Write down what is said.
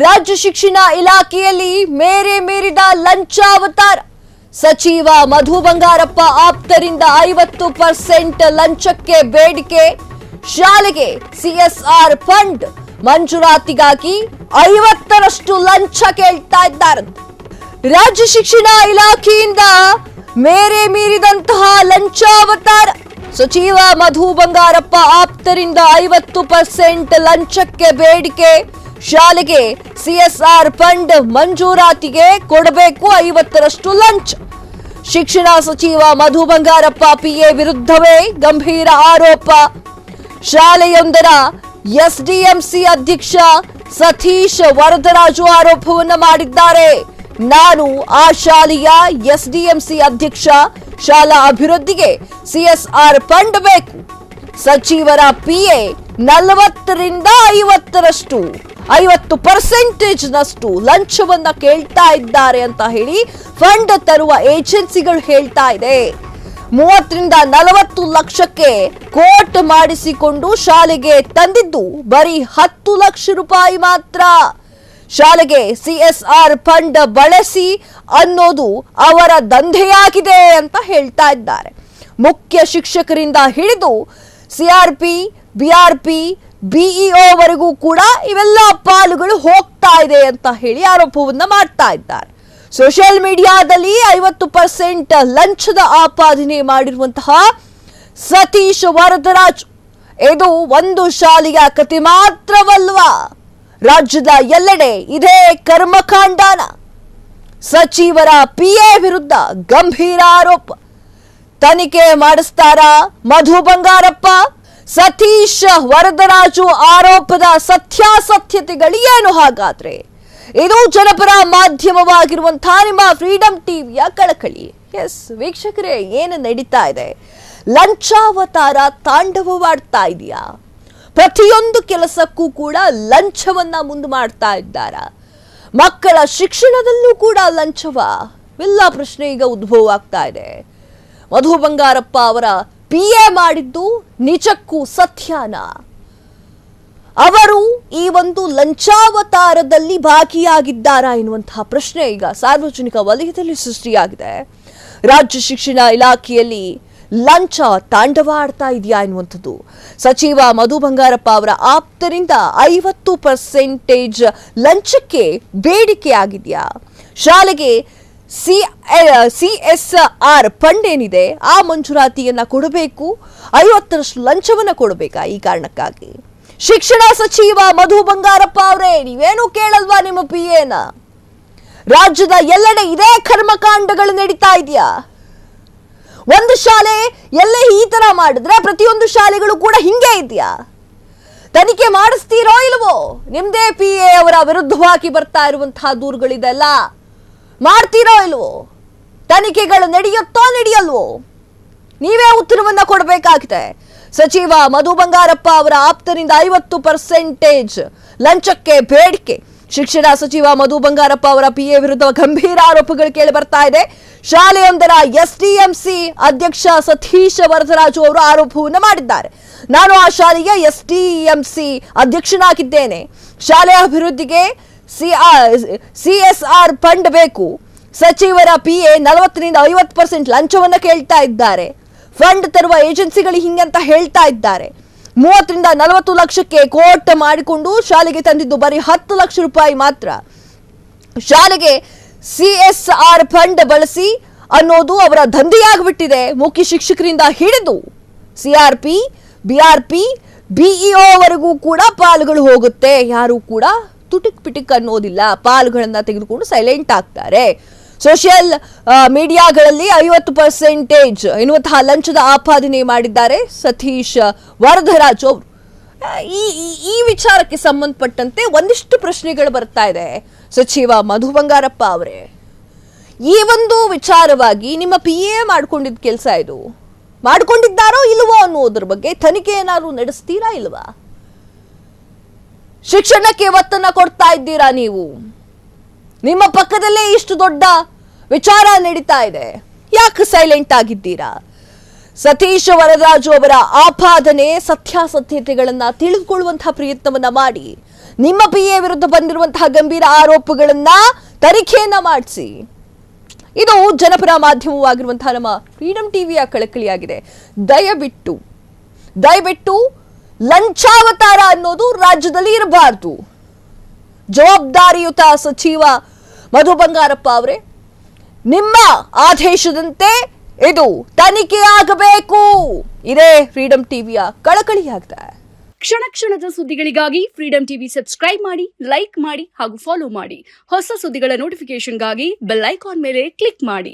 ರಾಜ್ಯ ಶಿಕ್ಷಣ ಇಲಾಖೆಯಲ್ಲಿ ಮೇರೆ ಮೀರಿದ ಲಂಚಾವತಾರ. ಸಚಿವ ಮಧು ಬಂಗಾರಪ್ಪ ಆಪ್ತರಿಂದ 50% ಲಂಚಕ್ಕೆ ಬೇಡಿಕೆ. ಶಾಲೆಗೆ ಸಿಎಸ್ಆರ್ ಫಂಡ್ ಮಂಜೂರಾತಿಗಾಗಿ 50ರಷ್ಟು ಲಂಚ ಕೇಳ್ತಾ ಇದ್ದಾರೆ. ರಾಜ್ಯ ಶಿಕ್ಷಣ ಇಲಾಖೆಯಿಂದ ಮೇರೆ ಮೀರಿದಂತಹ ಲಂಚಾವತಾರ. ಸಚಿವ ಮಧು ಬಂಗಾರಪ್ಪ ಆಪ್ತರಿಂದ 50% ಲಂಚಕ್ಕೆ ಬೇಡಿಕೆ. ಶಾಲೆಗೆ ಸಿಎಸ್ಆರ್ ಫಂಡ್ ಮಂಜೂರಾತಿಗೆ ಕೊಡಬೇಕು 50ರಷ್ಟು ಲಂಚ. ಶಿಕ್ಷಣ ಸಚಿವ ಮಧು ಬಂಗಾರಪ್ಪ ಪಿಎ ವಿರುದ್ಧವೇ ಗಂಭೀರ ಆರೋಪ. ಶಾಲೆಯೊಂದರ ಎಸ್ಡಿಎಂಸಿ ಅಧ್ಯಕ್ಷ ಸತೀಶ್ ವರದರಾಜು ಆರೋಪವನ್ನು ಮಾಡಿದ್ದಾರೆ. ನಾನು ಆ ಶಾಲೆಯ ಎಸ್ಡಿಎಂಸಿ ಅಧ್ಯಕ್ಷ. ಶಾಲಾ ಅಭಿವೃದ್ಧಿಗೆ ಸಿಎಸ್ಆರ್ ಫಂಡ್ ಬೇಕು. ಸಚಿವರ ಪಿಎ 40ರಿಂದ 50ರಷ್ಟು 50% ಲಂಚವನ್ನ ಕೇಳ್ತಾ ಇದ್ದಾರೆ ಅಂತ ಹೇಳಿ ಫಂಡ್ ತರುವ ಏಜೆನ್ಸಿಗಳು ಹೇಳ್ತಾ ಇದೆ. 30ರಿಂದ 40 ಲಕ್ಷಕ್ಕೆ ಕೋಟ್ ಮಾಡಿಸಿಕೊಂಡು ಶಾಲೆಗೆ ತಂದಿದ್ದು ಬರೀ 10 ಲಕ್ಷ ರೂಪಾಯಿ ಮಾತ್ರ. ಶಾಲೆಗೆ ಸಿಎಸ್ಆರ್ ಫಂಡ್ ಬಳಸಿ ಅನ್ನೋದು ಅವರ ದಂಧೆಯಾಗಿದೆ ಅಂತ ಹೇಳ್ತಾ ಇದ್ದಾರೆ. ಮುಖ್ಯ ಶಿಕ್ಷಕರಿಂದ ಹಿಡಿದು ಸಿಆರ್ಪಿ, ಬಿಆರ್ಪಿ, ಬಿಇಒ ವರೆಗೂ ಕೂಡ ಇವೆಲ್ಲ ಪಾಲುಗಳು ಹೋಗ್ತಾ ಇದೆ ಅಂತ ಹೇಳಿ ಆರೋಪವನ್ನ ಮಾಡ್ತಾ ಇದ್ದಾರೆ. ಸೋಷಿಯಲ್ ಮೀಡಿಯಾದಲ್ಲಿ 50% ಲಂಚದ ಆಪಾದನೆ ಮಾಡಿರುವಂತಹ ಸತೀಶ್ ವರದರಾಜ್ ಇದು ಒಂದು ಶಾಲೆಯ ಕತೆ ಮಾತ್ರವಲ್ವಾ, ರಾಜ್ಯದ ಎಲ್ಲೆಡೆ ಇದೇ ಕರ್ಮಕಾಂಡನ. ಸಚಿವರ ಪಿಎ ವಿರುದ್ಧ ಗಂಭೀರ ಆರೋಪ. ತನಿಖೆ ಮಾಡಿಸ್ತಾರಾ ಮಧು ಬಂಗಾರಪ್ಪ? ಸತೀಶ್ ವರದರಾಜು ಆರೋಪದ ಸತ್ಯಾಸತ್ಯತೆಗಳು ಏನು ಹಾಗಾದ್ರೆ? ಇದು ಜನಪರ ಮಾಧ್ಯಮವಾಗಿರುವಂತಹ ನಿಮ್ಮ ಫ್ರೀಡಂ ಟಿವಿಯ ಕಳಕಳಿ. ಎಸ್ ವೀಕ್ಷಕರೇ, ಏನು ನಡೀತಾ ಇದೆ? ಲಂಚಾವತಾರ ತಾಂಡವವಾಡ್ತಾ ಇದೆಯಾ? ಪ್ರತಿಯೊಂದು ಕೆಲಸಕ್ಕೂ ಕೂಡ ಲಂಚವನ್ನ ಮುಂದೆ ಮಾಡ್ತಾ ಇದ್ದಾರ. ಮಕ್ಕಳ ಶಿಕ್ಷಣದಲ್ಲೂ ಕೂಡ ಲಂಚವ? ಎಲ್ಲ ಪ್ರಶ್ನೆ ಈಗ ಉದ್ಭವ ಆಗ್ತಾ ಇದೆ. ಮಧು ಬಂಗಾರಪ್ಪ ಅವರ ಪಿಎ ಮಾಡಿದ್ದು ನಿಜಕ್ಕೂ ಸತ್ಯನ? ಅವರು ಈ ಒಂದು ಲಂಚಾವತಾರದಲ್ಲಿ ಭಾಗಿಯಾಗಿದ್ದಾರಾ ಎನ್ನುವಂತಹ ಪ್ರಶ್ನೆ ಈಗ ಸಾರ್ವಜನಿಕ ವಲಯದಲ್ಲಿ ಸೃಷ್ಟಿಯಾಗಿದೆ. ರಾಜ್ಯ ಶಿಕ್ಷಣ ಇಲಾಖೆಯಲ್ಲಿ ಲಂಚ ತಾಂಡವಾಡ್ತಾ ಇದೆಯಾ ಎನ್ನುವಂಥದ್ದು. ಸಚಿವ ಮಧು ಬಂಗಾರಪ್ಪ ಅವರ ಆಪ್ತರಿಂದ 50% ಲಂಚಕ್ಕೆ ಬೇಡಿಕೆ ಆಗಿದೆಯಾ? ಶಾಲೆಗೆ ಸಿಎಸ್ಆರ್ ಫಂಡ್ ಏನಿದೆ ಆ ಮಂಜೂರಾತಿಯನ್ನ ಕೊಡಬೇಕು, 50ರಷ್ಟು ಲಂಚವನ್ನ ಕೊಡಬೇಕಾ? ಈ ಕಾರಣಕ್ಕಾಗಿ ಶಿಕ್ಷಣ ಸಚಿವ ಮಧು ಬಂಗಾರಪ್ಪ ಅವರೇ, ನೀವೇನು ಕೇಳಲ್ವಾ ನಿಮ್ಮ ಪಿಎನ? ರಾಜ್ಯದ ಎಲ್ಲೆಡೆ ಇದೇ ಕರ್ಮಕಾಂಡಗಳು ನಡೀತಾ ಇದೆಯಾ? ಒಂದು ಶಾಲೆ ಎಲ್ಲೇ ಈ ತರ ಮಾಡಿದ್ರೆ ಪ್ರತಿಯೊಂದು ಶಾಲೆಗಳು ಕೂಡ ಹಿಂಗೆ ಇದೆಯಾ? ತನಿಖೆ ಮಾಡಿಸ್ತೀರೋ ಇಲ್ವೋ? ನಿಮ್ದೇ ಪಿಎ ಅವರ ವಿರುದ್ಧವಾಗಿ ಬರ್ತಾ ಇರುವಂತಹ ದೂರುಗಳಿದೆಲ್ಲ ಮಾಡ್ತೀರೋ ಇಲ್ವೋ? ತನಿಖೆಗಳು ನಡೆಯುತ್ತೋ ನಡೆಯಲ್ವೋ? ನೀವೇ ಉತ್ತರವನ್ನ ಕೊಡಬೇಕಾಗಿದೆ. ಸಚಿವ ಮಧು ಬಂಗಾರಪ್ಪ ಅವರ ಆಪ್ತರಿಂದ 50% ಲಂಚಕ್ಕೆ ಬೇಡಿಕೆ. ಶಿಕ್ಷಣ ಸಚಿವ ಮಧು ಬಂಗಾರಪ್ಪ ಅವರ ಪಿಎ ವಿರುದ್ಧ ಗಂಭೀರ ಆರೋಪಗಳು ಕೇಳಿ ಬರ್ತಾ ಇದೆ. ಶಾಲೆಯೊಂದರ ಎಸ್ಡಿಎಂಸಿ ಅಧ್ಯಕ್ಷ ಸತೀಶ್ ವರದರಾಜು ಅವರು ಆರೋಪವನ್ನು ಮಾಡಿದ್ದಾರೆ. ನಾನು ಆ ಶಾಲೆಯ ಎಸ್ಡಿಎಂಸಿ ಅಧ್ಯಕ್ಷನಾಗಿದ್ದೇನೆ. ಶಾಲೆಯ ಅಭಿವೃದ್ಧಿಗೆ ಸಿಎಸ್ಆರ್ ಫಂಡ್ ಬೇಕು. ಸಚಿವರ ಪಿಎ 40ರಿಂದ 50% ಲಂಚವನ್ನ ಕೇಳ್ತಾ ಇದ್ದಾರೆ. ಫಂಡ್ ತರುವ ಏಜೆನ್ಸಿಗಳು ಹಿಂಗಂತ ಹೇಳ್ತಾ ಇದ್ದಾರೆ. 30ರಿಂದ 40 ಲಕ್ಷಕ್ಕೆ ಕೋಟ್ ಮಾಡಿಕೊಂಡು ಶಾಲೆಗೆ ತಂದಿದ್ದು ಬರೀ 10 ಲಕ್ಷ ರೂಪಾಯಿ ಮಾತ್ರ. ಶಾಲೆಗೆ ಸಿಎಸ್ಆರ್ ಫಂಡ್ ಬಳಸಿ ಅನ್ನೋದು ಅವರ ದಂಧೆಯಾಗ್ಬಿಟ್ಟಿದೆ. ಮುಖ್ಯ ಶಿಕ್ಷಕರಿಂದ ಹಿಡಿದು ಸಿಆರ್ಪಿ, ಬಿಆರ್ಪಿ, ಬಿಇಒ ವರೆಗೂ ಕೂಡ ಪಾಲುಗಳು ಹೋಗುತ್ತೆ. ಯಾರು ಕೂಡ ತುಟಿಕ್ ಪಿಟಿಕ್ ಅನ್ನೋದಿಲ್ಲ. ಪಾಲುಗಳನ್ನ ತೆಗೆದುಕೊಂಡು ಸೈಲೆಂಟ್ ಆಗ್ತಾರೆ. ಸೋಷಿಯಲ್ ಮೀಡಿಯಾಗಳಲ್ಲಿ 50% ಎನ್ನುವಂತಹ ಲಂಚದ ಆಪಾದನೆ ಮಾಡಿದ್ದಾರೆ ಸತೀಶ್ ವರದರಾಜ್ ಅವರು. ಈ ವಿಚಾರಕ್ಕೆ ಸಂಬಂಧಪಟ್ಟಂತೆ ಒಂದಿಷ್ಟು ಪ್ರಶ್ನೆಗಳು ಬರ್ತಾ ಇದೆ. ಸಚಿವ ಮಧು ಬಂಗಾರಪ್ಪ ಅವರೇ, ಈ ಒಂದು ವಿಚಾರವಾಗಿ ನಿಮ್ಮ ಪಿಎ ಮಾಡ್ಕೊಂಡಿದ್ದ ಕೆಲಸ ಇದು ಮಾಡ್ಕೊಂಡಿದ್ದಾರೋ ಇಲ್ವೋ ಅನ್ನೋದ್ರ ಬಗ್ಗೆ ತನಿಖೆ ಏನಾದ್ರು ನಡೆಸ್ತೀರಾ ಇಲ್ವಾ? ಶಿಕ್ಷಣಕ್ಕೆ ಒತ್ತನ್ನ ಕೊಡ್ತಾ ಇದ್ದೀರಾ ನೀವು? ನಿಮ್ಮ ಪಕ್ಕದಲ್ಲೇ ಇಷ್ಟು ದೊಡ್ಡ ವಿಚಾರ ನಡೀತಾ ಇದೆ, ಯಾಕೆ ಸೈಲೆಂಟ್ ಆಗಿದ್ದೀರಾ? ಸತೀಶ್ ವರದರಾಜು ಅವರ ಆಪಾದನೆ ಸತ್ಯಾಸತ್ಯತೆಗಳನ್ನ ತಿಳಿದುಕೊಳ್ಳುವಂತಹ ಪ್ರಯತ್ನವನ್ನ ಮಾಡಿ ನಿಮ್ಮ PA ವಿರುದ್ಧ ಬಂದಿರುವಂತಹ ಗಂಭೀರ ಆರೋಪಗಳನ್ನ ತನಿಖೆಯನ್ನ ಮಾಡಿಸಿ. ಇದು ಜನಪರ ಮಾಧ್ಯಮವಾಗಿರುವಂತಹ ನಮ್ಮ ಫ್ರೀಡಂ ಟಿವಿಯ ಕಳಕಳಿಯಾಗಿದೆ. ದಯವಿಟ್ಟು ಲಂಚಾವತಾರ ಅನ್ನೋದು ರಾಜ್ಯದಲ್ಲಿ ಇರಬಾರದು. ಜವಾಬ್ದಾರಿಯುತ ಸಚಿವ ಮಧು ಬಂಗಾರಪ್ಪ ಅವರೇ, ನಿಮ್ಮ ಆದೇಶದಂತೆ ಇದು ತನಿಖೆ ಆಗಬೇಕು. ಇದೇ ಫ್ರೀಡಂ ಟಿವಿಯ ಕಳಕಳಿಯಾಗಿದೆ. ಕ್ಷಣ ಕ್ಷಣದ ಸುದ್ದಿಗಳಿಗಾಗಿ ಫ್ರೀಡಂ ಟಿವಿ ಸಬ್ಸ್ಕ್ರೈಬ್ ಮಾಡಿ, ಲೈಕ್ ಮಾಡಿ ಹಾಗೂ ಫಾಲೋ ಮಾಡಿ. ಹೊಸ ಸುದ್ದಿಗಳ ನೋಟಿಫಿಕೇಶನ್ಗಾಗಿ ಬೆಲ್ ಐಕಾನ್ ಮೇಲೆ ಕ್ಲಿಕ್ ಮಾಡಿ.